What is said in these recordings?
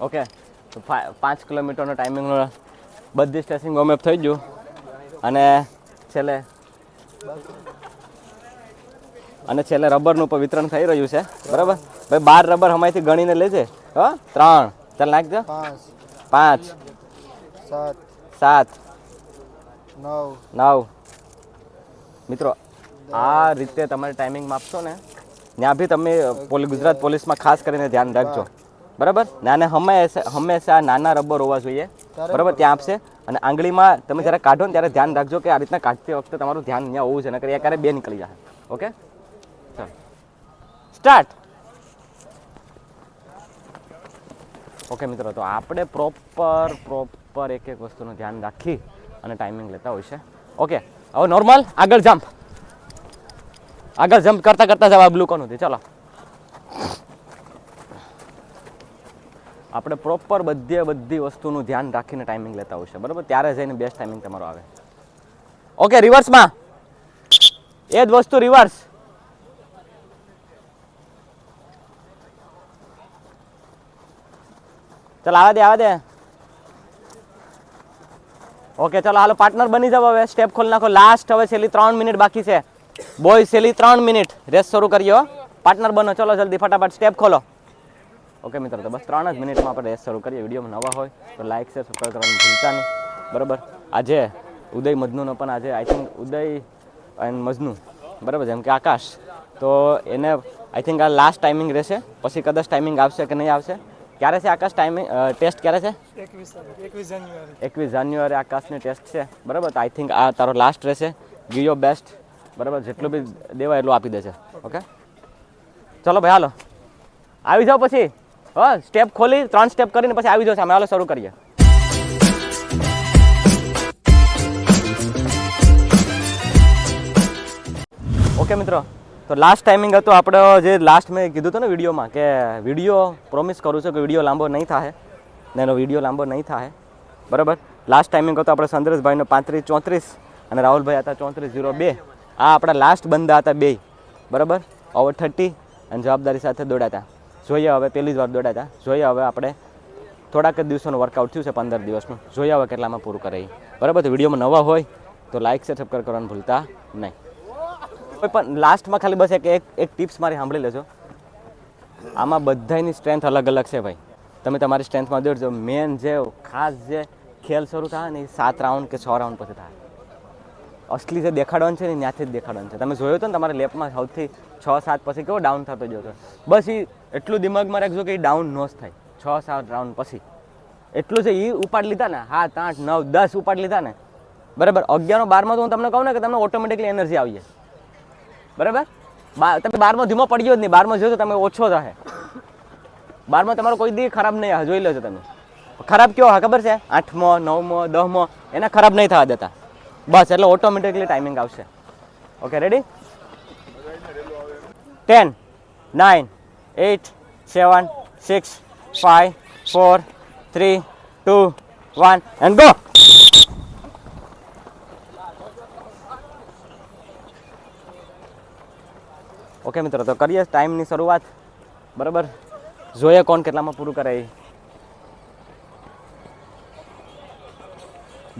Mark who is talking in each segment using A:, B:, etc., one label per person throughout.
A: Okay, તો 5 કિલોમીટરનો ટાઈમિંગનો બધી સ્ટેશિંગ વોર્મઅપ થઈ ગયું અને છેલ્લે રબરનું પણ વિતરણ થઈ રહ્યું છે. બરાબર ભાઈ, 12 રબર હમાયથી ગણીને લેજે. હા, 3 ચાલ નાખજો. 5 7 9. મિત્રો, આ રીતે તમારે ટાઈમિંગ માપશો ને ત્યાં બી તમે ગુજરાત પોલીસમાં ખાસ કરીને ધ્યાન રાખજો. બરાબર, નાને હંમેશા નાના રબર હોવા જોઈએ. બરાબર, ત્યાં આપશે. અને આંગળીમાં તમે જ્યારે કાઢો ને ત્યારે ધ્યાન રાખજો કે આ રીતના કાઢતી વખતે તમારું ધ્યાન અહીંયા હોવું છે, નકર ક્યારે બે નીકળી જાય. ઓકે, ચાલો સ્ટાર્ટ. ઓકે મિત્રો, તો આપણે પ્રોપર એક વસ્તુનું ધ્યાન રાખી અને ટાઈમિંગ લેતા હોય છે. ઓકે, હવે નોર્મલ આગળ જમ્પ કરતા જાવ. આ બ્લુ કોનું હતી? ચાલો, આપણે પ્રોપર બધી વસ્તુનું ધ્યાન રાખીને ટાઈમિંગ લેતા હોય છે. બરાબર, ત્યારે જઈને બેસ્ટ ટાઈમિંગ તમારો આવે. ઓકે, રિવર્સમાં એ જ વસ્તુ રિવર્સ. ચાલ આવા દે. ઓકે, ચાલો હાલો પાર્ટનર બની જાવ. હવે સ્ટેપ ખોલી નાખો. લાસ્ટ હવે છેલ્લી 3 મિનિટ બાકી છે. બોય, છેલ્લી 3 મિનિટ રેસ શરૂ કરીએ. પાર્ટનર બનો, ચલો જલ્દી ફટાફટ સ્ટેપ ખોલો. ઓકે મિત્રો, તો બસ 3 જ મિનિટમાં આપણે રેસ શરૂ કરીએ. વિડીયોમાં નવા હોય તો લાઈક શેર સબસ્ક્રાઈબ કરવાનું ભૂલતા નહીં. બરાબર, આજે ઉદય મજનુનો પણ આજે I think Uday and Majnu, બરાબર, જેમ કે આકાશ, તો એને આઈ થિંક આ લાસ્ટ ટાઈમિંગ રહેશે. પછી કદાચ ટાઈમિંગ આવશે કે નહીં આવશે. ક્યારે છે આકાશ ટાઈમિંગ ટેસ્ટ? ક્યારે છે? 21 જાન્યુઆરી આકાશની ટેસ્ટ છે. બરાબર, તો આઈ થિંક આ તારો લાસ્ટ રહેશે. Give your best. બરાબર, જેટલું બી દેવાય એટલું આપી દેશે. ઓકે, ચલો ભાઈ હાલો આવી જાઓ. પછી સ્ટેપ ખોલી 3 સ્ટેપ કરીને પછી આવી જાઓ સામે. હાલો શરૂ કરીએ. ઓકે મિત્રો, તો લાસ્ટ ટાઈમિંગ હતો આપણો. જે લાસ્ટ મેં કીધું હતું ને વિડીયોમાં, કે વિડીયો પ્રોમિસ કરું છું કે વિડીયો લાંબો નહીં થાય ને એનો વિડીયો લાંબો નહીં થાય. બરાબર, લાસ્ટ ટાઈમિંગ હતો આપણે સંદ્રેશભાઈનો 35-34 અને રાહુલભાઈ હતા 34-02. આ આપણા લાસ્ટ બંદા હતા બે. બરાબર, ઓવર 30 અને જવાબદારી સાથે દોડ્યા હતા. જોઈએ હવે, પહેલી જ વાર દોડ્યા હતા. જોઈએ હવે આપણે થોડાક જ દિવસોનું વર્કઆઉટ થયું છે, 15 દિવસનું. જોઈએ હવે કેટલામાં પૂરું કરે. બરાબર, તો વિડીયોમાં નવા હોય તો લાઈક શેર સબસ્ક્રાઈબ કરવાનું ભૂલતા નહીં. પણ લાસ્ટમાં ખાલી બસ એક ટિપ્સ મારી સાંભળી લેજો. આમાં બધાની સ્ટ્રેન્થ અલગ અલગ છે ભાઈ. તમે તમારી સ્ટ્રેન્થમાં દોડજો. મેન જે ખાસ જે ખેલ શરૂ થાય ને એ 7 રાઉન્ડ કે 6 રાઉન્ડ પછી થાય. અસલી જે દેખાડવાનું છે ને ત્યાંથી જ દેખાડવાનું છે. તમે જોયો હતો ને તમારા લેપમાં સૌથી 6-7 પછી કેવો ડાઉન થતો ગયો હતો. બસ એ એટલું દિમાગમાં રાખજો કે એ ડાઉન ન જ થાય. 6-7 રાઉન્ડ પછી એટલું છે. એ ઉપાડ લીધા ને 7, 8, 9, 10 ઉપાડ લીધા ને, બરાબર, 11, 12માં તો હું તમને કહું ને કે તમને ઓટોમેટિકલી એનર્જી આવી જાય. બરાબર, તમે 12માં ધીમો પડ્યો જ નહીં. 12માં જોજો તમે ઓછો રહે. 12માં તમારો કોઈ દી ખરાબ નહીં આવે. જોઈ લેજો તમે. ખરાબ કયો હા ખબર છે? 8મો 9મો 10મો એને ખરાબ નહીં થવા દેતા. બસ, એટલે ઓટોમેટિકલી ટાઈમિંગ આવશે. Okay, ready? 10, 9, 8, 7, 6, 5, 4, 3, 2, 1 and go. Okay મિત્રો, તો કરીએ ટાઈમની શરૂઆત. બરાબર, જોઈએ કોણ કેટલામાં પૂરું કરે.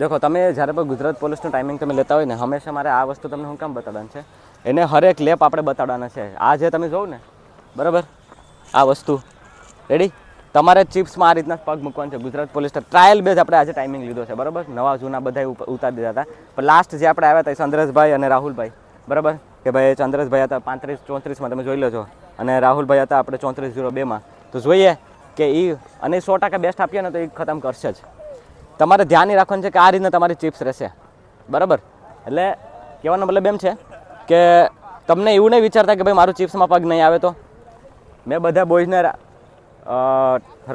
A: દેખો, તમે જ્યારે પણ ગુજરાત પોલીસનું ટાઈમિંગ તમે લેતા હોય ને, હંમેશા મારે આ વસ્તુ તમને શું કામ બતાવવાનું છે, એને હરેક લેપ આપણે બતાવવાના છે. આ જે તમે જોવો ને, બરાબર, આ વસ્તુ રેડી, તમારે ચિપ્સમાં આ રીતના પગ મૂકવાનું છે. ગુજરાત પોલીસ ટ્રાયલ બેઝ આપણે આજે ટાઈમિંગ લીધો છે. બરાબર, નવા જૂના બધા ઉતારી દીધા હતા. પણ લાસ્ટ જે આપણે આવ્યા હતા ચંદ્રેશભાઈ અને રાહુલભાઈ. બરાબર, કે ભાઈ ચંદ્રેશભાઈ હતા 35-34માં તમે જોઈ લેજો, અને રાહુલભાઈ હતા આપણે 34-02માં. તો જોઈએ કે એ અને 100% બેસ્ટ આપીએ ને તો એ ખતમ કરશે જ. તમારે ધ્યાન એ રાખવાનું છે કે આ રીતના તમારી ચિપ્સ રહેશે. બરાબર, એટલે કહેવાનો મતલબ એમ છે કે તમને એવું નહીં વિચારતા કે ભાઈ મારું ચિપ્સમાં પગ નહીં આવે. તો મેં બધા બોયઝને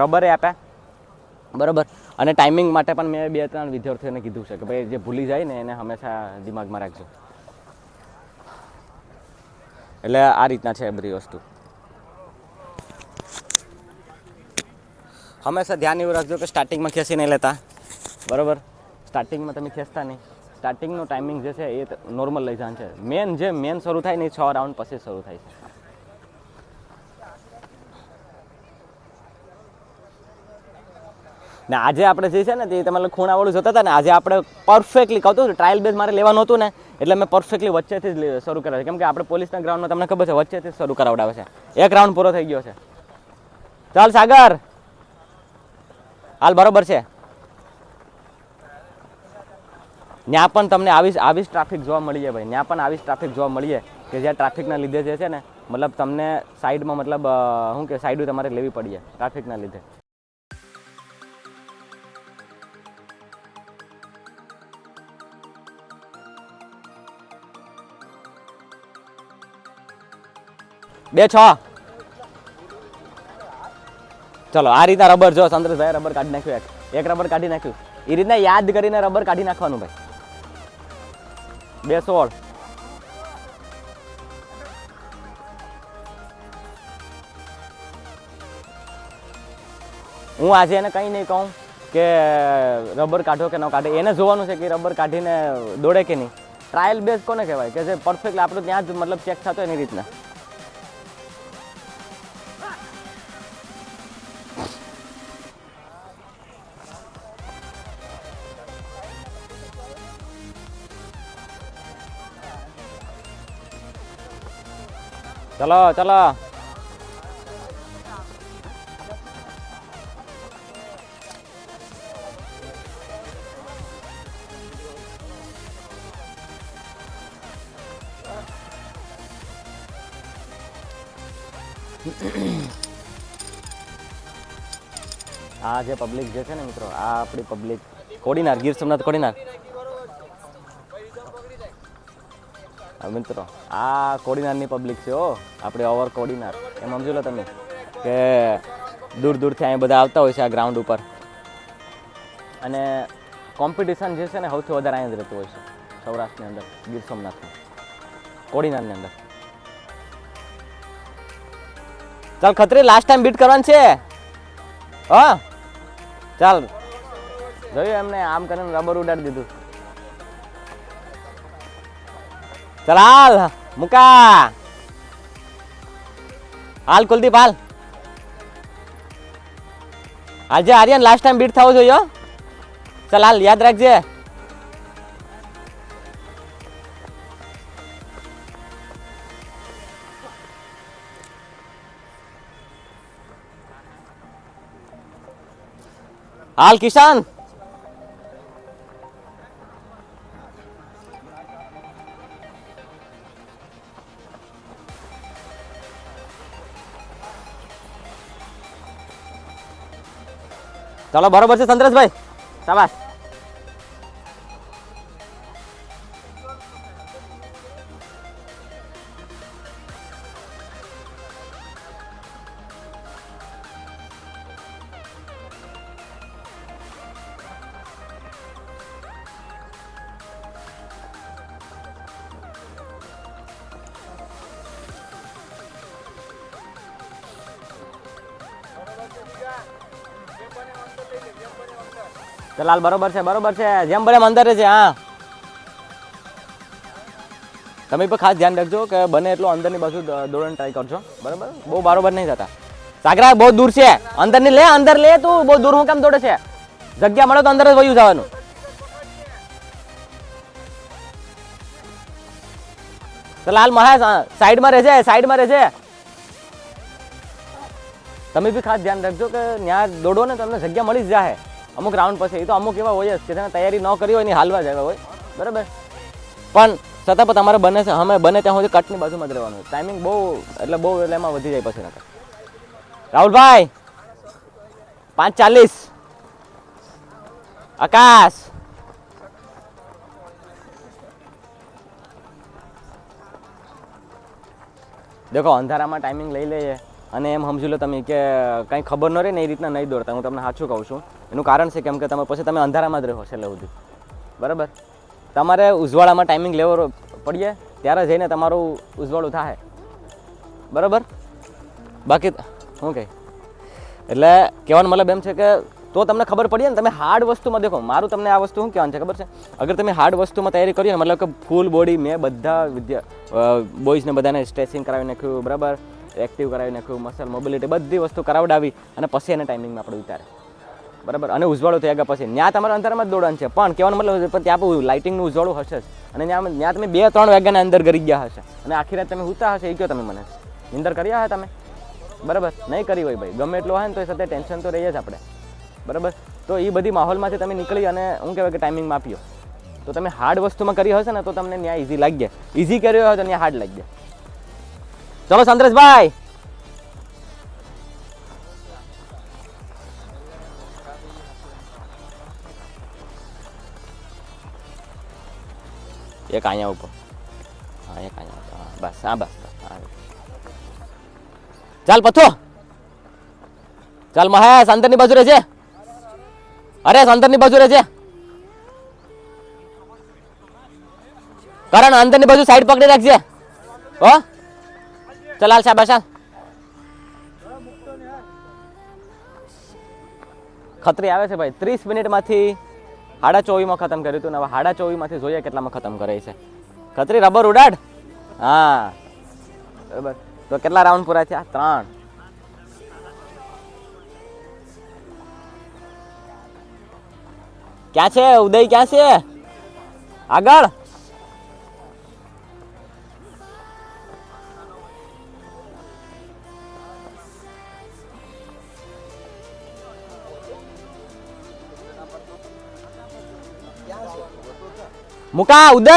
A: રબરે આપ્યા. બરાબર, અને ટાઈમિંગ માટે પણ મેં 2-3 વિદ્યાર્થીઓને કીધું છે કે ભાઈ જે ભૂલી જાય ને એને હંમેશા દિમાગમાં રાખજો. એટલે આ રીતના છે બધી વસ્તુ. હંમેશા ધ્યાન એવું રાખજો કે સ્ટાર્ટિંગમાં ખેંચી નહીં લેતા. બરાબર, સ્ટાર્ટિંગમાં તમે ખેંચતા નહીં. સ્ટાર્ટિંગનો ટાઈમિંગ જે છે એ નોર્મલ લઈ જવાનું છે. મેન શરૂ થાય ને એ 6 રાઉન્ડ પછી શરૂ થાય છે. ને આજે આપણે જે છે ને તે તમારે ખૂણાવાળું જોતા હતા ને, આજે આપણે પરફેક્ટલી કહું છું ટ્રાયલ બેઝ મારે લેવાનું હતું ને, એટલે મેં પરફેક્ટલી વચ્ચેથી જ શરૂ કરાવે, કેમ કે આપણે પોલીસના ગ્રાઉન્ડમાં તમને ખબર છે વચ્ચેથી શરૂ કરાવડાવે છે. એક રાઉન્ડ પૂરો થઈ ગયો છે. ચાલ સાગર, હાલ બરોબર છે. ત્યાં પણ તમને આવી જ ટ્રાફિક જોવા મળીએ ભાઈ, ત્યાં પણ આવી જ ટ્રાફિક જોવા મળીએ કે જ્યાં ટ્રાફિકના લીધે જે છે ને મતલબ તમને સાઈડમાં મતલબ શું કે સાઈડ તમારે લેવી પડીએ ટ્રાફિકના લીધે. બે છ. ચલો આ રીતના રબર જો સંતોષભાઈ રબર કાઢી નાખ્યું, એક રબર કાઢી નાખ્યું. એ રીતના યાદ કરીને રબર કાઢી નાખવાનું ભાઈ. 216. હું આજે એને કંઈ નહીં કહું કે રબર કાઢો કે ન કાઢે, એને જોવાનું છે કે રબર કાઢીને દોડે કે નહીં. ટ્રાયલ બેઝ કોને કહેવાય કે જે પરફેક્ટ આપણું ત્યાં જ મતલબ ચેક થતો એની રીતના. ચલો ચલો આ જે પબ્લિક જે છે ને મિત્રો, આ આપણી પબ્લિક કોડીનાર, ગીર સોમનાથ કોડીનાર. મિત્રો આ કોડીનારની પબ્લિક છે. આપણે ઓવર કોડીનાર એમ સમજી લો તમે કે દૂર દૂરથી અહીંયા બધા આવતા હોય છે આ ગ્રાઉન્ડ ઉપર, અને કોમ્પિટિશન જે છે ને સૌથી વધારે અહીંયા જ રહેતું હોય છે સૌરાષ્ટ્રની અંદર, ગીર સોમનાથમાં, કોડીનારની અંદર. ચાલ ખત્રી, લાસ્ટ ટાઈમ બીટ કરવાનું છે. હા ચાલ, જોયું એમને આમ કરીને રબર ઉડાડી દીધું. ચાલ હાલ મુકા, હાલ કુલદીપ હાલ. આજે આર્યન લાસ્ટ ટાઈમ બીટ થવો જોઈએ. ચાલ હાલ, યાદ રાખજે. હાલ કિશન. ચાલો બરોબર છે સંતોષભાઈ, શાબાશ. ચલાલ બરોબર છે, બરોબર છે, જેમ બને અંદર છે. હા તમે પણ ખાસ ધ્યાન રાખજો કે બને એટલો અંદરની બાજુ દોડવાની ટ્રાય કરજો, બરાબર? બહુ બરોબર નહીં થતા. સાગરા બહુ દૂર છે, અંદર ની લે, અંદર લે. તું બહુ દૂર હું કેમ દોડે છે? જગ્યા મળે તો અંદર જ વયું જવાનું. ચલાલ મહારાજ સાઈડમાં રહેજે, સાઈડમાં રહેજે. તમે બી ખાસ ધ્યાન રાખજો કે ત્યાં દોડો ને તમને જગ્યા મળી જ જાય અમુક રાઉન્ડ પછી. એ તો અમુક એવા હોય જ કે તેને તૈયારી ન કરી હોય ને હાલવા જ આવ્યા હોય, બરાબર? પણ છતાં પણ તમારે બને છે અમે બને ત્યાં સુધી કટની બાજુમાં જ રહેવાનું. ટાઈમિંગ બહુ એટલે એમાં વધી જાય પછી નકર. રાહુલભાઈ 5:40. આકાશ દેખો અંધારામાં ટાઈમિંગ લઈ લઈએ અને એમ સમજી લો તમે કે કંઈ ખબર ન રહે ને એ રીતના નહીં દોડતા. હું તમને સાચું કહું છું. એનું કારણ છે કેમ કે તમે પછી તમે અંધારામાં જ રહો છેલ્લે સુધી, બરાબર? તમારે ઉજવાળામાં ટાઈમિંગ લેવો પડીએ ત્યારે જઈને તમારું ઉજવાળું થાય, બરાબર? બાકી શું કહે એટલે કહેવાનો મતલબ એમ છે કે તો તમને ખબર પડીએ ને. તમે હાર્ડ વસ્તુમાં દેખો, મારું તમને આ વસ્તુ શું કહેવાનું છે ખબર છે? અગર તમે હાર્ડ વસ્તુમાં તૈયારી કરીએ ને, મતલબ કે ફૂલ બોડી મેં બધા બોયઝને બધાને સ્ટ્રેચિંગ કરાવી નાખ્યું, બરાબર? એક્ટિવ કરાવી નાખ્યું, મસલ મોબિલિટી બધી વસ્તુ કરાવડાવી અને પછી એને ટાઈમિંગમાં આપણે ઉતારે, બરાબર, અને ઉજવાળું થઈ ગયા પછી ત્યાં તમારે અંધારામાં જ દોડવાનું છે, પણ કહેવાનો મતલબ પણ ત્યાં પણ લાઇટિંગનું ઉજવાળું હશે જ, અને ત્યાં તમે 2-3 વાગ્યાના અંદર કરી ગયા હશે, અને આખી રાત તમે સૂતા હશે. એ કહો તમે મને, નિંદર કર્યા હશે તમે? બરાબર, નહીં કરી હોય ભાઈ, ગમે એટલું હોય ને તો એ સાથે ટેન્શન તો રહીએ જ આપણે. બરાબર, તો એ બધી માહોલમાંથી તમે નીકળી અને હું કહેવાય કે ટાઈમિંગમાં આપ્યો, તો તમે હાર્ડ વસ્તુમાં કરી હશે ને તો તમને ત્યાં ઇઝી લાગી જાય, ઇઝી કર્યો હોય તો ત્યાં હાર્ડ લાગી જાય. ચલો સંતરેશભાઈ, એક અહીંયા ઉપર, હા એક અહીંયા ઉપર, હા બસ, હા બસ, ચાલ પથો, ચાલ મહેશ અંદરની બાજુ રહેજે, અરે અંદરની બાજુ રહેજે, કરણ અંદરની બાજુ સાઈડ પકડી રાખજે. હો ચાલ હાલ શાબાશ, ખતરી આવે છે ભાઈ. 30 મિનિટમાંથી 24.5 ખતમ કર્યું હતું ને હવે 24.5માંથી જોઈએ કેટલામાં ખતમ કરે છે. ખતરી રબર ઉડાડ. હા બરાબર, તો કેટલા રાઉન્ડ પૂરા થયા? 3. ક્યાં છે ઉદય? ક્યાં છે આગળ? મુકા ઉદય,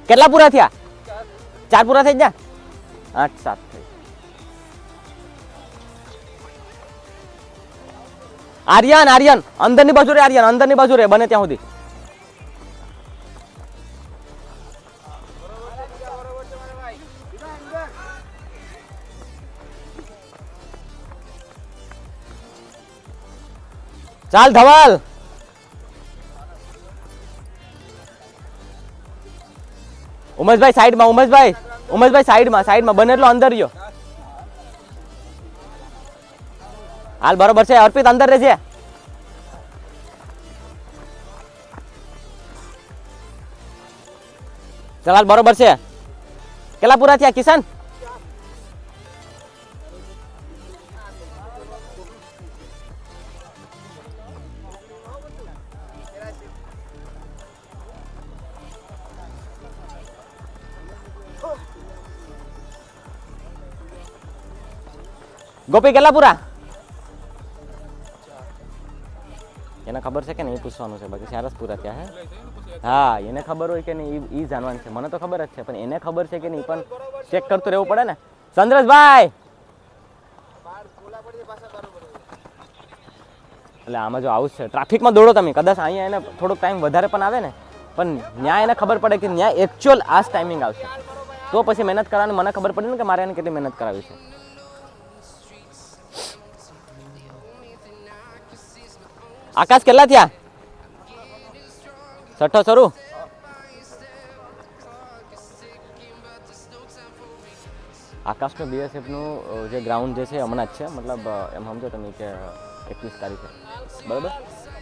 A: કેટલા પૂરા થયા? 4 પૂરા થઈ ગયા, 8-7 થઈ. આર્યન આર્યન અંદરની બાજુ રે, આર્યન અંદરની બાજુ રે બને ત્યાં સુધી. ચાલ ધવલ, ઉમેશભાઈ સાઈડમાં, ઉમેશભાઈ સાઈડમાં બને એટલો અંદર રહ્યો. હાલ બરોબર છે. અર્પિત અંદર રહેજે. ચાલ હાલ બરોબર છે. કેટલા પૂરા થયા કિશન? ગોપી કેટલા પૂરા? એને ખબર છે કે નહીં પૂછવાનું છે, બાકી 4 જ પૂરા થયા હે. હા એને ખબર હોય કે નહીં એ જાણવાનું છે, મને તો ખબર જ છે, પણ એને ખબર છે કે નહીં પણ ચેક કરતું રહેવું પડે ને. ચંદ્રેશભાઈ એટલે આમાં જો આવું છે, ટ્રાફિકમાં દોડો તમે, કદાચ અહીંયા એને થોડોક ટાઈમ વધારે પણ આવે ને, પણ ન્યા એને ખબર પડે કે ન્યા એકચ્યુઅલ આ જ ટાઈમિંગ આવશે, તો પછી મહેનત કરવાની મને ખબર પડે ને કે મારે એને કેટલી મહેનત કરાવી છે. આકાશ કેટલા થયા? 6 શરૂ. આકાશનું બીએસએફનું જે ગ્રાઉન્ડ જે છે હમણાં જ છે, મતલબ એમ સમજો તમે કે 21 તારીખે બરાબર,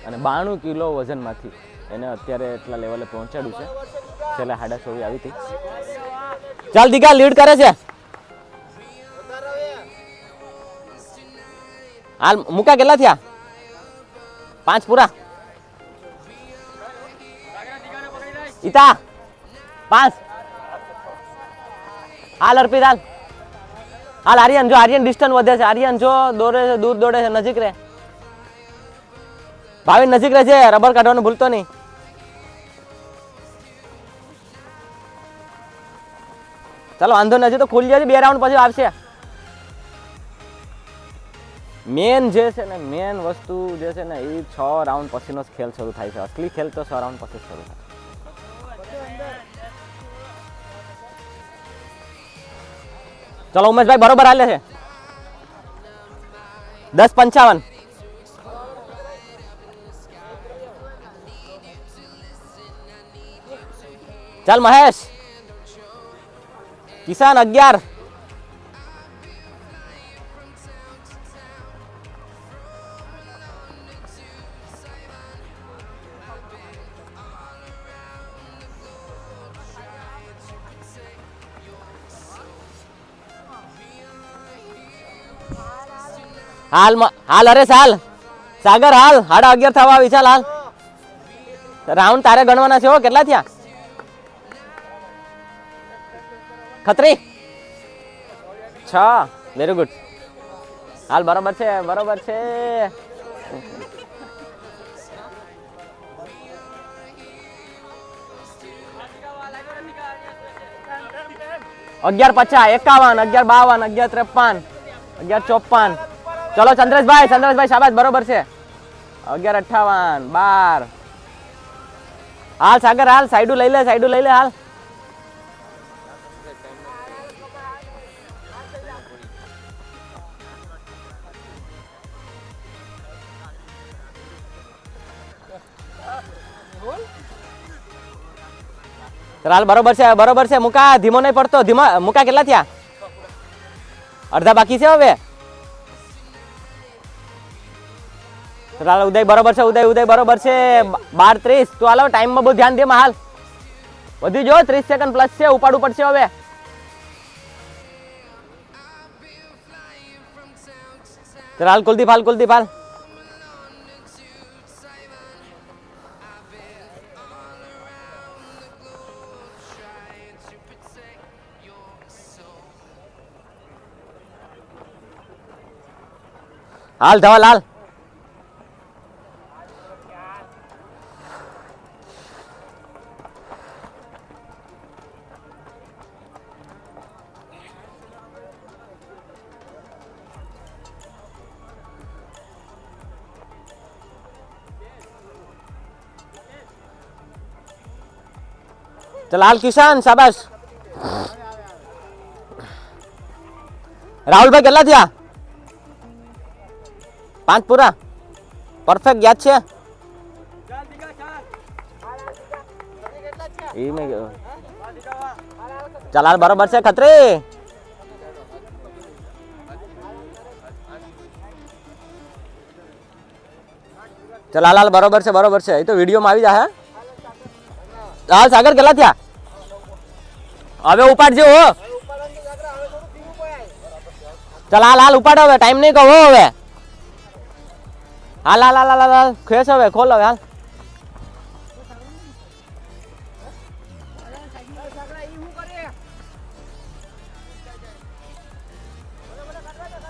A: અને 92 કિલો વજનમાંથી એને અત્યારે એટલા લેવલે પહોંચાડ્યું છે. છેલ્લે 24 આવી હતી. ચાલ દીકા લીડ કરે છે. હાલ મુકા કેટલા થયા? 5 પૂરા. ઈતા 5. હાલ અર્પિત હાલ. હાલ આર્યન, જો આર્યન ડિસ્ટન્સ વધે છે, આર્યન જો દોડે છે, દૂર દોડે છે, નજીક રહે. ભાવિન નજીક રહે છે, રબર કાઢવાનું ભૂલતો નહીં. ચાલો વાંધો નથી, તો ખુલી જશે, 2 રાઉન્ડ પછી આવશે. મેન જે છે ને, મેન વસ્તુ જે છે ને એ 6 રાઉન્ડ પછીનો ખેલ શરૂ થાય છે. અસલી ખેલ તો 6 રાઉન્ડ પછી શરૂ થાય. ચલો ઉમેશભાઈ બરોબર હાલે છે. 10:55. ચાલ મહેશ. કિસાન 11. હાલ અરે હાલ સાગર હાલ 11:30 થવા આવી ચાલ હાલ રાઉન્ડ તારે ગણવાના છે હો કેટલા થયા ખત્રી 6 વેરી ગુડ હાલ બરોબર છે બરોબર છે અગિયાર 50 51 11 52 11 53 11 54 ચલો ચંદ્રેશભાઈ શાબાશ બરોબર છે 11 58 12 હાલ સાગર હાલ સાઈડું લઈ લે હાલ હાલ બરોબર છે મુકા ધીમો નહીં પડતો ધીમા મુકા કેટલા થયા અડધા બાકી છે હવે ચાલ ઉદય બરોબર છે ઉદય બરોબર છે 12:30 તું હાલો ટાઈમમાં બહુ ધ્યાન દે હાલ વધી જો 30 સેકન્ડ પ્લસ છે ઉપાડવું પડશે હવે ચાલ હાલ કુલદીપ હાલ હાલ ધવલ હાલ चल हाल किसान शाबाश राहुल भाई કેટલા થયા 5 પૂરા પરફેક્ટ યાદ છે ઈ મે ચાલ હાલ બરોબર છે ખત્રી ચાલ હાલ બરોબર છે એ તો વિડિયો માં આવી જાય હાલ સાગર કેટલા થયા હવે ઉપાડજો હો ચાલ હાલ ઉપાડ હવે ટાઈમ નહીં કહો હવે હાલ ખેસ હવે ખોલ હવે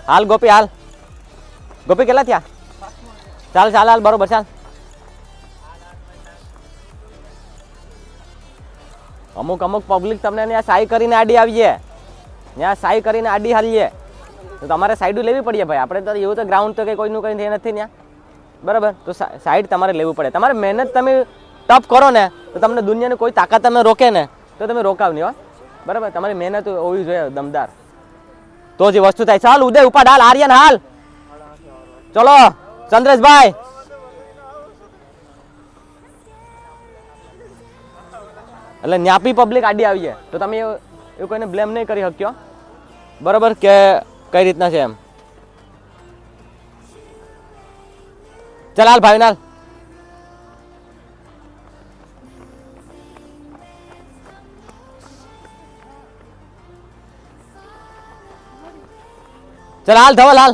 A: હાલ ગોપી કેટલા થયા ચાલ હાલ બરોબર ચાલ અમુક પબ્લિક તમને ત્યાં સાઈ કરીને આડી આવીએ ત્યાં સાઈ કરીને આડી હાલીએ તો તમારે સાઈડ લેવી પડીએ ભાઈ આપણે તો એવું તો ગ્રાઉન્ડ તો કંઈ કોઈનું કંઈ થઈ નથી ત્યાં બરાબર તો સાઈડ તમારે લેવું પડે તમારે મહેનત તમે ટફ કરો ને તો તમને દુનિયાની કોઈ તાકાત તમે રોકે ને તો તમે રોકાવ નહીં હો બરાબર તમારી મહેનત હોવી જોઈએ દમદાર તો જે વસ્તુ થાય ચાલ ઉદય ઉપાડ હાલ આર્યન હાલ ચલો ચંદ્રેશભાઈ એટલે ન્યાપી પબ્લિક આડી આવીએ તો તમે એવું કોઈને બ્લેમ નહીં કરી શક્યો બરાબર કે કઈ રીતના છે એમ ચાલ હાલ ભાઈ નાલ ચાલ હાલ ધવલ હાલ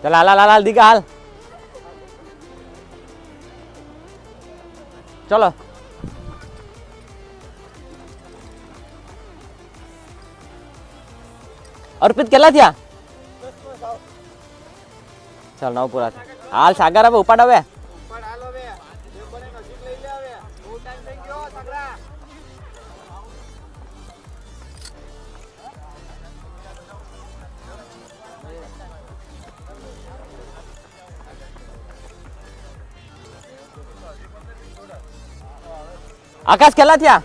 A: ચાલ હાલ દીકા હાલ ચલો અર્પિત કેટલા થયા ચાલ 9 પૂરા હાલ સાગર હવે ઉપાડ હવે આકાશ કેટલા થયા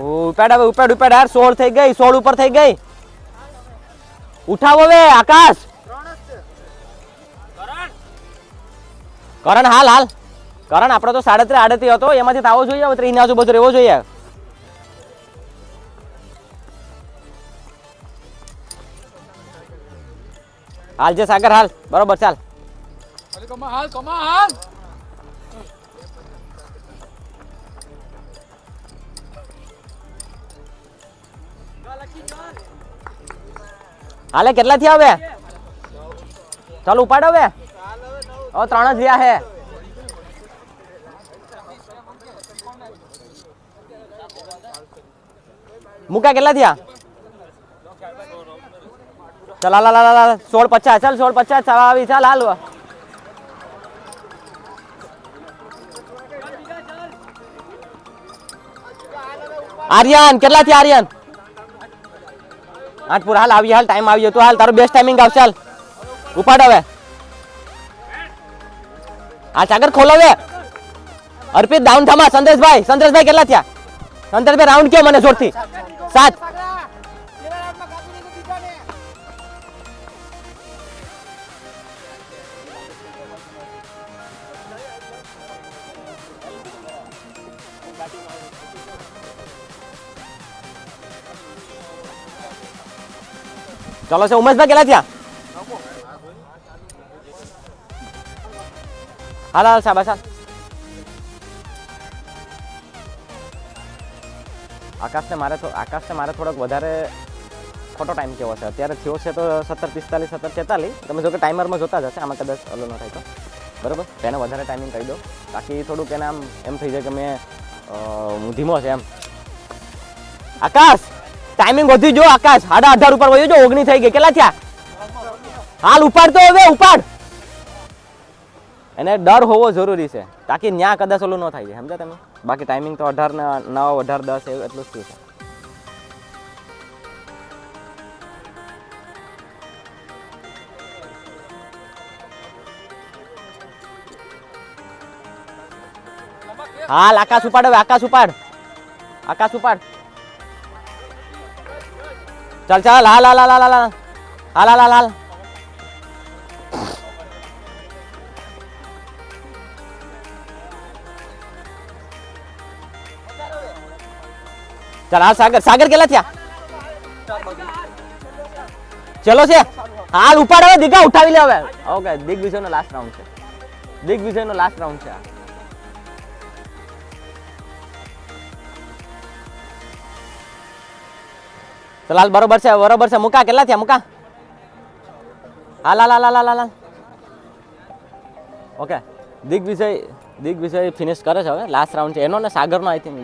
A: ઉપાડ હવે ઉપાડ યાર 16 થઈ ગઈ 16 ઉપર થઈ ગઈ ઉઠાવો હવે આકાશ કરણ હાલ કરણ આપણો તો 37 આડતી હતો એમાંથી આવો જોઈએ હવે 30 ની આજુબાજુ રહેવો જોઈએ હાલ જે સાગર હાલ બરોબર ચાલ હાલે કેટલા થયા હવે? ચાલો ઉપાડ હવે. 3 જ રહ્યા હે. મુકા કેટલા થયા? ચાલ હાલ 16-50. ચાલ 16-50. ચાલ આવી ચાલ હાલ. આર્યન કેટલા થયા આર્યન? 8 પૂરા. હાલ આવી હાલ ટાઈમ આવી ગયો. તો હાલ તારો બેસ્ટ ટાઈમિંગ આવશે. હાલ ઉપાડ હવે. આ સાગર ખોલો હવે. અર્પિત ડાઉન થમા. સંદેશભાઈ કેટલા થયા? સંદેશભાઈ રાઉન્ડ કયો મને જોરથી? 7. ચલો છે ઉમેશભાઈ કેટલા થયા? હાલ હાલ સાહેબ હાલ. આકાશને મારે થોડોક વધારે ખોટો ટાઈમ કેવો છે. અત્યારે થયો છે તો 17:45 17:46. તમે જો કે ટાઈમરમાં જોતા જ હશે. આમાં કદાચ ઓલો ન થાય તો બરાબર. તેને વધારે ટાઈમિંગ કહી દો બાકી થોડુંક એને આમ એમ થઈ જાય કે મેં ધીમો છે એમ. આકાશ ટાઈમિંગ વધી જો. આકાશ 18.5 ઉપર વયો જો. 19 થઈ ગઈ. કેટલા થયા? હાલ ઉપાડ તો હવે ઉપાડ. એને ડર હોવો જરૂરી છે તાકી ન્યા કદાચ ઓલું ન થાય છે. સમજ્યા તમે? બાકી ટાઈમિંગ તો 18 ને 9 18 10 એટલું જ થયું છે. હાલ આકાશ ઉપાડ હવે. આકાશ ઉપાડ. ચાલ હાલ હાલ હાલ હાલ હાલ હાલ હાલ હાલ. ચાલ હાલ સાગર કેટલા થયા? ચલો છે હાલ ઉપાડ હવે. દીઘા ઉઠાવી લે હવે. ઓકે દિગ્વિજયનો લાસ્ટ રાઉન્ડ છે. ચાલ હાલ બરોબર છે. મુકા કેટલા થયા? મુકા હાલ હાલ હાલ હાલ હાલ. ઓકે દિગ્વિજય ફિનિશ કરે છે હવે. લાસ્ટ રાઉન્ડ છે એનો ને સાગરનો. આઈ થિંક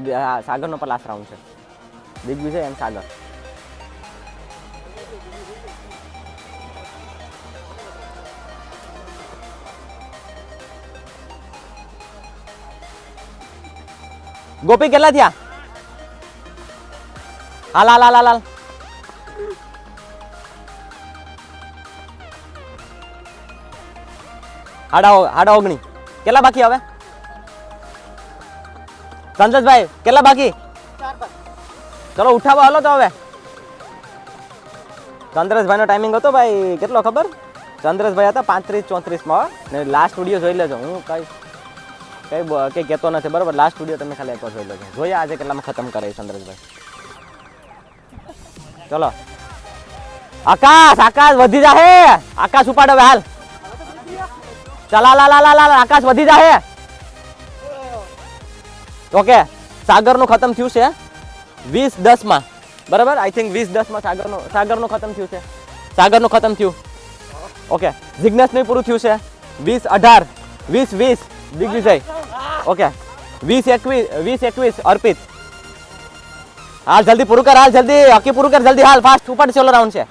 A: સાગરનો પણ લાસ્ટ રાઉન્ડ છે. દિગ્વિજય એન્ડ સાગર. ગોપી કેટલા થયા? હાલ હાલ હાલ હાલ. હાડા 19. કેટલા બાકી હવે? સંજયભાઈ કેટલા બાકી? ચલો ઉઠાવો હાલો તો હવે. ચંદ્રેશભાઈ નો ટાઈમિંગ હતો ભાઈ કેટલો ખબર? ચંદ્રેશભાઈ હતા 35-34 માં. ને લાસ્ટ વિડીયો જોઈ લેજો. હું કઈ કહેતો નથી બરોબર. લાસ્ટ વિડીયો તમે ખાલી એકવાર જોઈ લેજો. જોઈએ આજે કેટલામાં ખતમ કરે ચંદ્રેશભાઈ. ચલો આકાશ વધી જાહે. આકાશ ઉપાડ હવે હાલ. ચલા લા આકાશ વધી જાહે. ઓકે સાગર નું ખતમ થયું છે 20-10 માં બરાબર. આઈ થિંક 20-10 માં સાગરનું ખતમ થયું છે. સાગરનું ખતમ થયું. ઓકે જિગ્નેશનું પૂરું થયું છે 20-18 20-20 દિગ્વિજય. ઓકે 20-21 અર્પિત. હાલ જલ્દી પૂરું કર. હાલ જલ્દી હકી પૂરું કર. જલ્દી હાલ ફાસ્ટ ઉપાડ. છેલ્લો રાઉન્ડ છે.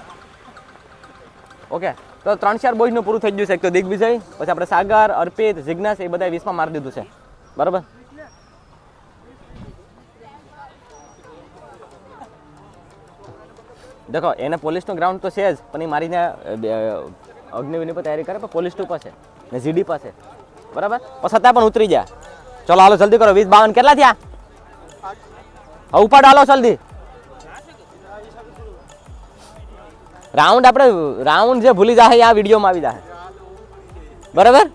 A: ઓકે તો 3-4 બોયઝ નું પૂરું થઈ ગયું છે. એક તો દિગ્વિજય, પછી આપણે સાગર, અર્પિત, જિગ્નેશ એ બધા 20 માં મારી દીધું છે બરાબર. દેખો એને પોલીસનું ગ્રાઉન્ડ તો છે જ પણ એ મારીને અગ્નિવીરની પર તૈયારી કરે પણ પોલીસ ટુ પાસે ને જીડી પાસે બરાબર. પણ છતાં પણ ઉતરી જાય. ચલો હાલો જલ્દી કરો. 20-52 કેટલા થયા? હવે ઉપાડો હાલો જલ્દી. રાઉન્ડ આપણે રાઉન્ડ જે ભૂલી જાય આ વિડીયોમાં આવી જાય બરાબર.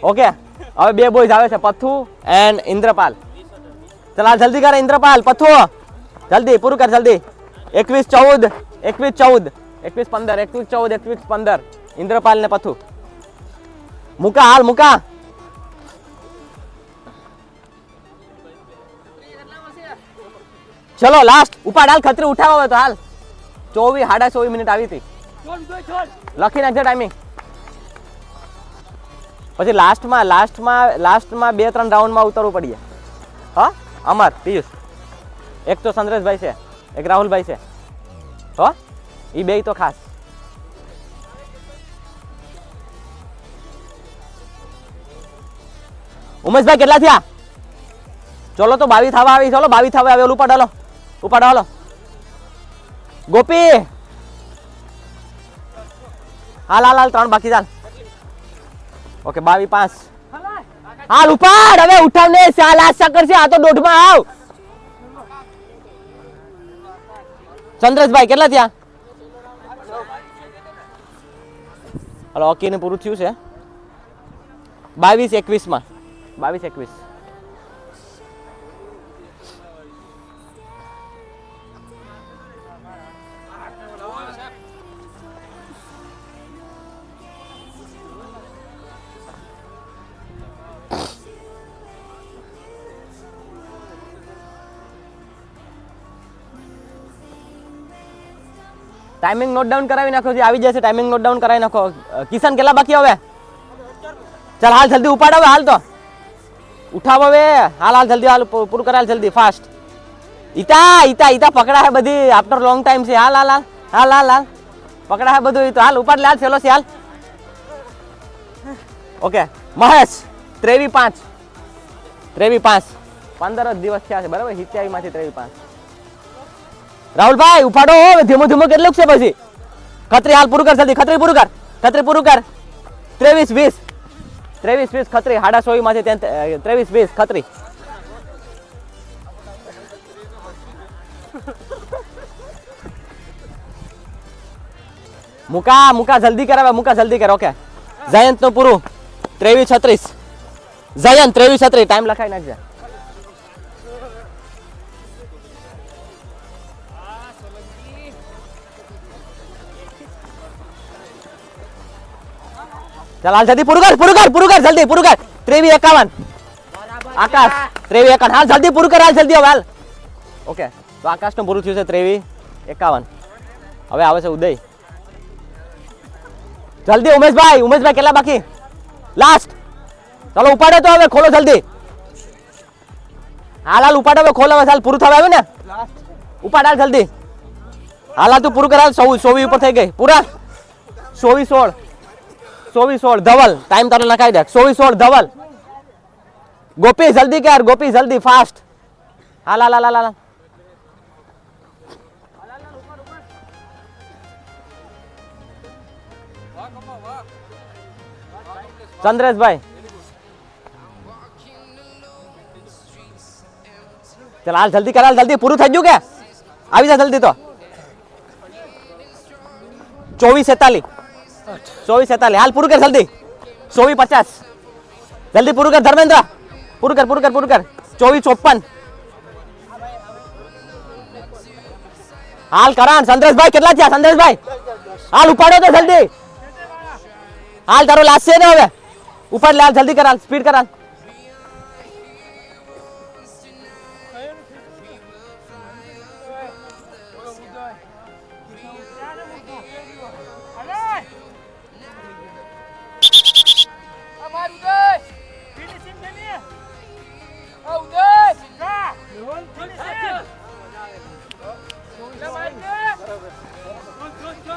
A: ઓકે હવે 2 બોયઝ આવે છે પથ્થુ એન્ડ ઇન્દ્રપાલ. ચલ જલ્દી કરે ઇન્દ્રપાલ. પથ્થુ જલ્દી પૂરું કર. જલ્દી 21-14 21-14 21-15 21-14 21-15 ઇન્દ્રપાલ ને પથ્થુ. મુકા હાલ મુકા. ચલો લાસ્ટ ઉપાડ હાલ ખતરી ઉઠાવો હવે તો હાલ 24 સાડા 24 મિનિટ આવી હતી લખી નાખજો ટાઈમિંગ પછી લાસ્ટમાં 2-3 રાઉન્ડમાં ઉતરવું પડીએ હા અમર પિયુષ એક તો સંદ્રેશભાઈ છે એક રાહુલભાઈ છે હો એ બે તો ખાસ ઉમેશભાઈ કેટલા થયા ચલો તો 22 થવા આવી ચલો 22 થવા આવે ઉપાડ હાલો ગોપી હાલ 3 બાકી ચાલ ઓકે 22-5 હાલ ઉપાડ હવે ઉઠાવ ને ચાલ આ ચક્કર છે આ તો દોઢમાં આવ ચંદ્રેશભાઈ કેટલા થયા હાલો ઓકે ને પૂરું થયું છે 22-21 માં 22-21 ટાઈમિંગ નોટ ડાઉન કરાવી નાખો જે આવી જશે ટાઈમિંગ નોટ ડાઉન કરાવી નાખો કિશન કેટલા બાકી હવે ચાલ હાલ જલ્દી ઉપાડ હવે હાલ તો ઉઠાવ હવે હાલ જલ્દી હાલ પૂરું કરાલ જલ્દી ફાસ્ટ ઈતા પકડા હે બધી આફ્ટર લોંગ ટાઈમ છે હાલ પકડા હે બધું તો હાલ ઉપાડ લે હાલ ચલો હાલ ઓકે મહેશ 23-5 15 જ દિવસ થયા છે બરાબર 27 માંથી 23-5 રાહુલભાઈ ઉપાડો ધીમો કેટલું છે પછી ખત્રી હાલ પૂરું કર જલ્દી ખત્રી પૂરું કર 23-20 ખત્રી સાડા 24 માંથી 23-20 ખત્રી મુકા જલ્દી કર ઓકે જયંત નું પૂરું 23-36 જયંત 23-36 ટાઈમ લખાઈ નાખજે ચાલ હાલ જલ્દી પૂરું કર જલ્દી પૂરું કર 23-51 આકાશ 23-51 હાલ જલ્દી પૂરું કર હાલ જલ્દી હાલ ઓકે તો આકાશ નું પૂરું થયું છે 23-51 હવે આવે છે ઉદય જલ્દી ઉમેશભાઈ કેટલા બાકી લાસ્ટ ચાલો ઉપાડો તો હવે ખોલો જલ્દી હાલ ઉપાડો હવે ખોલો હવે હાલ પૂરું થવા આવ્યું ને ઉપાડ હાલ જલ્દી હાલ તું પૂરું કર હાલ 24 ઉપર થઈ ગઈ પૂરા 24-16 ધવલ ટાઈમ તારો લખાઈ દે 24-16 ધવલ ગોપી જલ્દી કર જલ્દી ફાસ્ટ હાલ ચંદ્રેશભાઈ ચાલ હાલ જલ્દી કર જલ્દી પૂરું થઈ ગયું કે આવી જા જલ્દી તો 24-47 હાલ પૂરું કર જલ્દી 24-50 જલ્દી પૂરું કર ધર્મેન્દ્ર પૂરું કર 24-54 હાલ કરાન સંદેશભાઈ કેટલા થયા સંદેશભાઈ હાલ ઉપાડો તો જલ્દી હાલ તારો લાસ્ટ છે ને હવે ઉપાડ લે હાલ જલ્દી કર હાલ સ્પીડ કર હાલ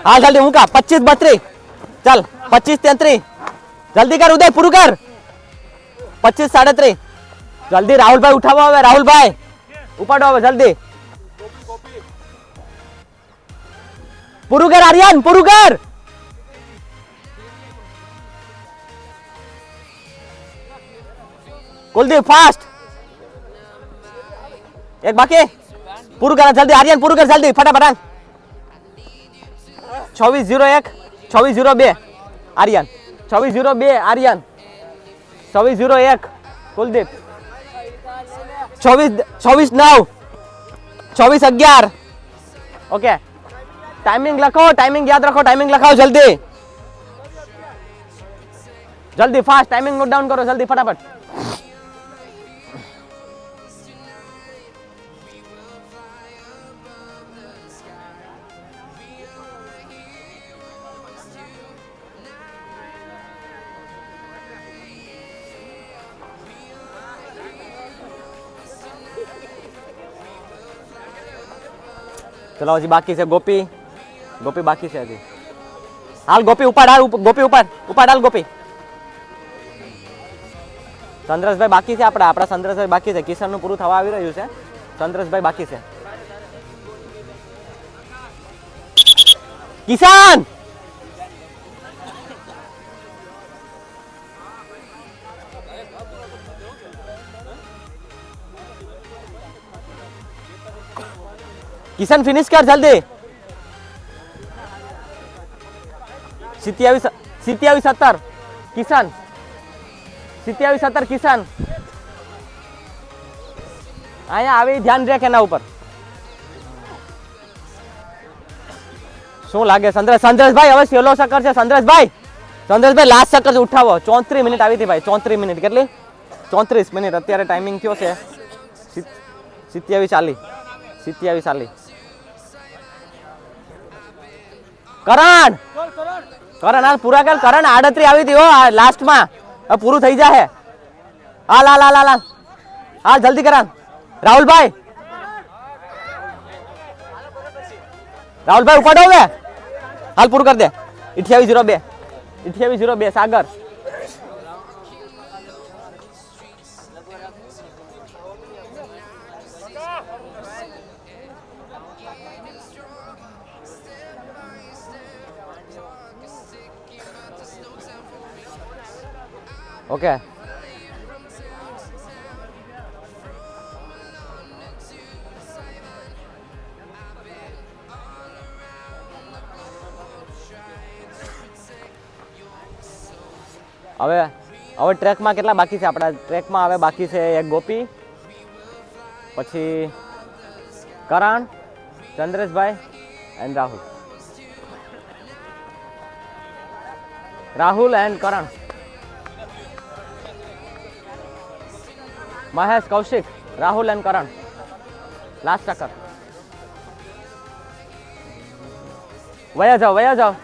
A: हाल जल्दी मुका 25-32 चल 25-33 जल्दी कर उदय पूરું कर 25-37 जल्दी राहुल भाई उठाओ હવે રાહુલ ભાઈ ઉપાડો હવે જલ્દી પૂરું કર આર્યન પૂરું કર कुलदीप फास्ट एक बाकी पूરું કર જલ્દી આર્યન પૂરું કર જલ્દી ફટાફટ 26-01 26-02 આર્યન 26-02 આર્યન 26-01 कुलदीप 24-9 24-11 ओके टाइमिंग लखो टाइमिंग याद रखो टाइमिंग लखाओ जल्दी जल्दी फास्ट टाइमिंग नोट डाउन करो जल्दी फटाफट ચલો હજી બાકી છે ગોપી. ગોપી બાકી છે હજી. હાલ ગોપી ઉપાડ, હાલ ગોપી ઉપાડ, હાલ ગોપી. ચંદ્રેશભાઈ બાકી છે આપણા ચંદ્રેશભાઈ બાકી છે. કિશનનું પૂરું થવા આવી રહ્યું છે. ચંદ્રેશભાઈ બાકી છે. કિશન કિશન ફિનિશ કર જલ્દી. 27-17 કિશન. 27-17 કિશન. અહીંયા આવી ધ્યાન રાખ એના ઉપર. શું લાગે સંદ્રેશભાઈ હવે સેલો ચક્કર છે. સંદ્રેશભાઈ લાસ્ટ ચક્કર છે, ઉઠાવો. 34 મિનિટ આવી હતી ભાઈ. 34 મિનિટ કેટલી? 34 મિનિટ અત્યારે ટાઈમિંગ થયો છે 27:40. કરણ હાલ પૂરા કર. કરણ 38 આવી હતી હો લાસ્ટમાં. હવે પૂરું થઈ જાય. હાલ જલ્દી કરણ. રાહુલભાઈ ઉપાડો હવે. હાલ પૂરું કરી દે. 28:02 સાગર. ઓકે હવે ટ્રેકમાં કેટલા બાકી છે આપણા? ટ્રેકમાં હવે બાકી છે એક ગોપી, પછી Karan, Chandreshbhai and Rahul and Karan. Mahesh, Kaushik, Rahul and Karan. Last ચક્કર. વયા જાઓ.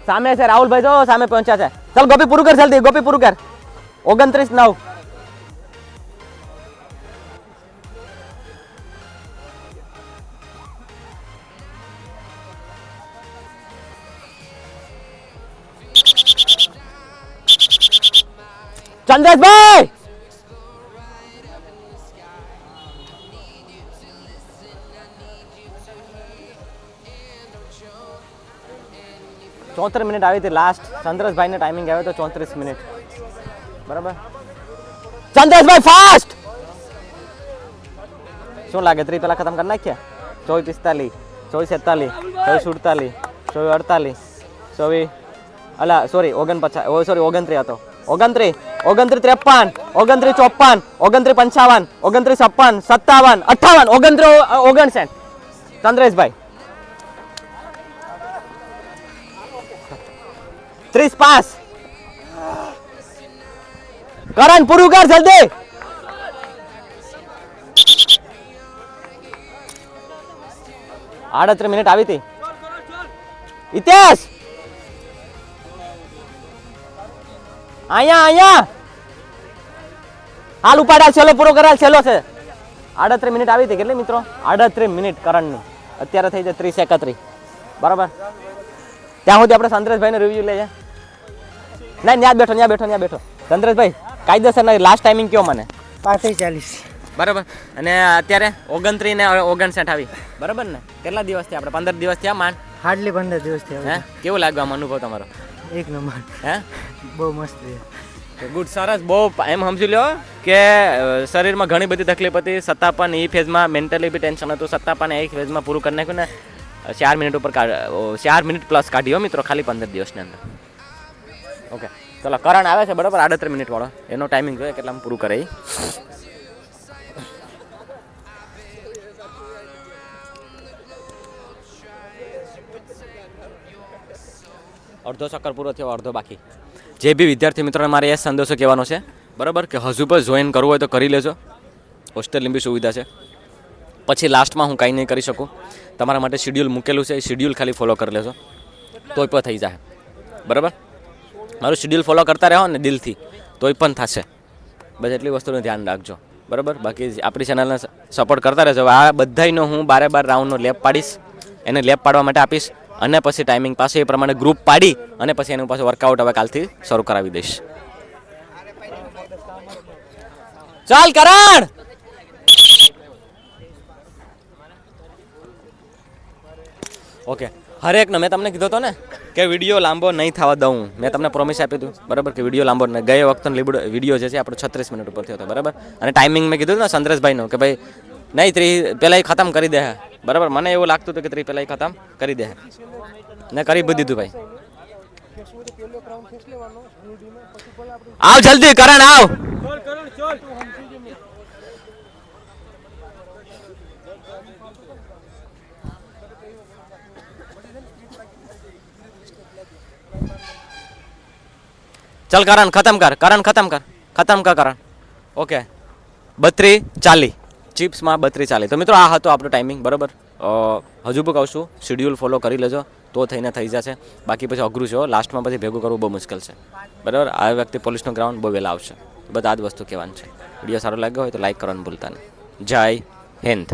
A: સામે છે રાહુલભાઈ, જો સામે પહોંચ્યા છે. ચાલ ગોપી પૂરું કર જલ્દી. 29:09. ચંદ્રેશભાઈ 34 મિનિટ આવી હતી લાસ્ટ. ચંદ્રેશભાઈને ટાઈમિંગ આવ્યો તો 34 મિનિટ. બરાબર ચંદ્રેશભાઈ ફાસ્ટ. શું લાગે 3 પેલા ખતમ કરી નાખ્યા? 24:45, 24:47, 24:48, 24:48, 29 હતો. 29, 29:53, 29:54, 29:55, 29:56, 57, 58, 29:59. ચંદ્રેશભાઈ 30 પાસ. કરણ પૂરું કર જલ્દી. આડત્રીસ મિનિટ આવી હતી. ઇતિહાસ અહીંયા હાલ ઉપાડાલ છેલ્લો પૂરો કરાલ છેલ્લો છે. 38 મિનિટ આવી હતી. કેટલી મિત્રો? 38 મિનિટ કરણની. અત્યારે થઈ જાય 30:31. બરાબર. ત્યાં સુધી આપણે ચંદ્રેશભાઈને રિવ્યુ લઈએ. ના ત્યાં બેઠો. ચંદ્રેશભાઈ કાયદેસર લાસ્ટ ટાઈમિંગ કયો મને?
B: 35:40.
A: બરાબર. અને અત્યારે 29 ને 59 આવી. બરાબર ને? કેટલા દિવસ થયા? આપણે 15 દિવસ થયા માંડ.
B: હાર્ડલી 15 દિવસ થયા.
A: હે કેવું લાગ્યું આમ અનુભવ તમારો?
B: એક નંબર.
A: હે
B: બહુ મસ્ત છે.
A: ગુડ, સરસ. બહુ એમ સમજી લો કે શરીરમાં ઘણી બધી તકલીફ હતી. છતાં પણ એ ફેઝમાં મેન્ટલી બી ટેન્શન હતું. છતાં પણ એ ફેઝમાં પૂરું કરી નાખ્યું ને 4 મિનિટ ઉપર 4 મિનિટ પ્લસ કાઢ્યો મિત્રો ખાલી 15 દિવસની અંદર. ઓકે ચલો કરણ આવે છે. બરાબર 38 મિનિટ વાળો. એનો ટાઈમિંગ જોઈએ કેટલામાં પૂરું કરે. અડધો ચક્કર પૂરો થયો, અડધો બાકી. જે બી વિદ્યાર્થી મિત્રોને મારે એ સંદેશો કહેવાનો છે બરાબર કે હજુ પણ જોઈન કરવું હોય તો કરી લેજો. હોસ્ટેલની બી સુવિધા છે. પછી લાસ્ટમાં હું કાંઈ નહીં કરી શકું. તમારા માટે શિડ્યુલ મૂકેલું છે. એ શિડ્યુલ ખાલી ફોલો કરી લેજો તોય પણ થઈ જાય. બરાબર. મારું શિડ્યુલ ફોલો કરતા રહો ને દિલથી તોય પણ થશે. બસ એટલી વસ્તુનું ધ્યાન રાખજો. બરાબર. બાકી આપણી ચેનલને સપોર્ટ કરતા રહેજો. હવે આ બધાયનો હું 12 રાઉન્ડનો લેપ પાડીશ, એને લેપ પાડવા માટે આપીશ અને પછી ટાઈમિંગ પાસે એ પ્રમાણે ગ્રુપ પાડી અને પછી એનું પાછું વર્કઆઉટ હવે કાલથી શરૂ કરાવી દઈશ. ચાલ કરણ. ઓકે, હરેકને મેં તમને કીધો હતો ને કે વિડીયો લાંબો નહીં થવા દઉં. મેં તમને પ્રોમિસ આપ્યું હતું બરાબર કે વિડીયો લાંબો નહીં. ગયે વખતનો વિડીયો જે છે આપણો 36 મિનિટ ઉપર થયો હતો બરાબર. અને ટાઈમિંગ મેં કીધું ને સંદ્રેશભાઈનું કે ભાઈ નહીં 30 પહેલાં ખતમ કરી દે બરાબર. મને એવું લાગતું હતું કે 30 પહેલાં ખતમ કરી દે ને કરી બી દીધું ભાઈ. આવ જલ્દી કરણ આવ. चल करण खत्म कर करण. ओके 32:40 ચિપ્સમાં 32:40. તો મિત્રો આ હતો આપણો ટાઈમિંગ બરાબર. હજુ પણ કહું છું શેડ્યુલ ફોલો કરી લેજો તો થઈને થઈ જશે. બાકી પછી અઘરું છે, લાસ્ટમાં પછી ભેગું કરવું બહુ મુશ્કેલ છે બરાબર. આ વખતે પોલીસનો ગ્રાઉન્ડ બહુ વહેલા આવશે. બધા આ જ વસ્તુ કહેવાનું છે. વિડીયો સારો લાગ્યો હોય તો લાઈક કરવાનું ભૂલતા નહીં. જય હિન્દ.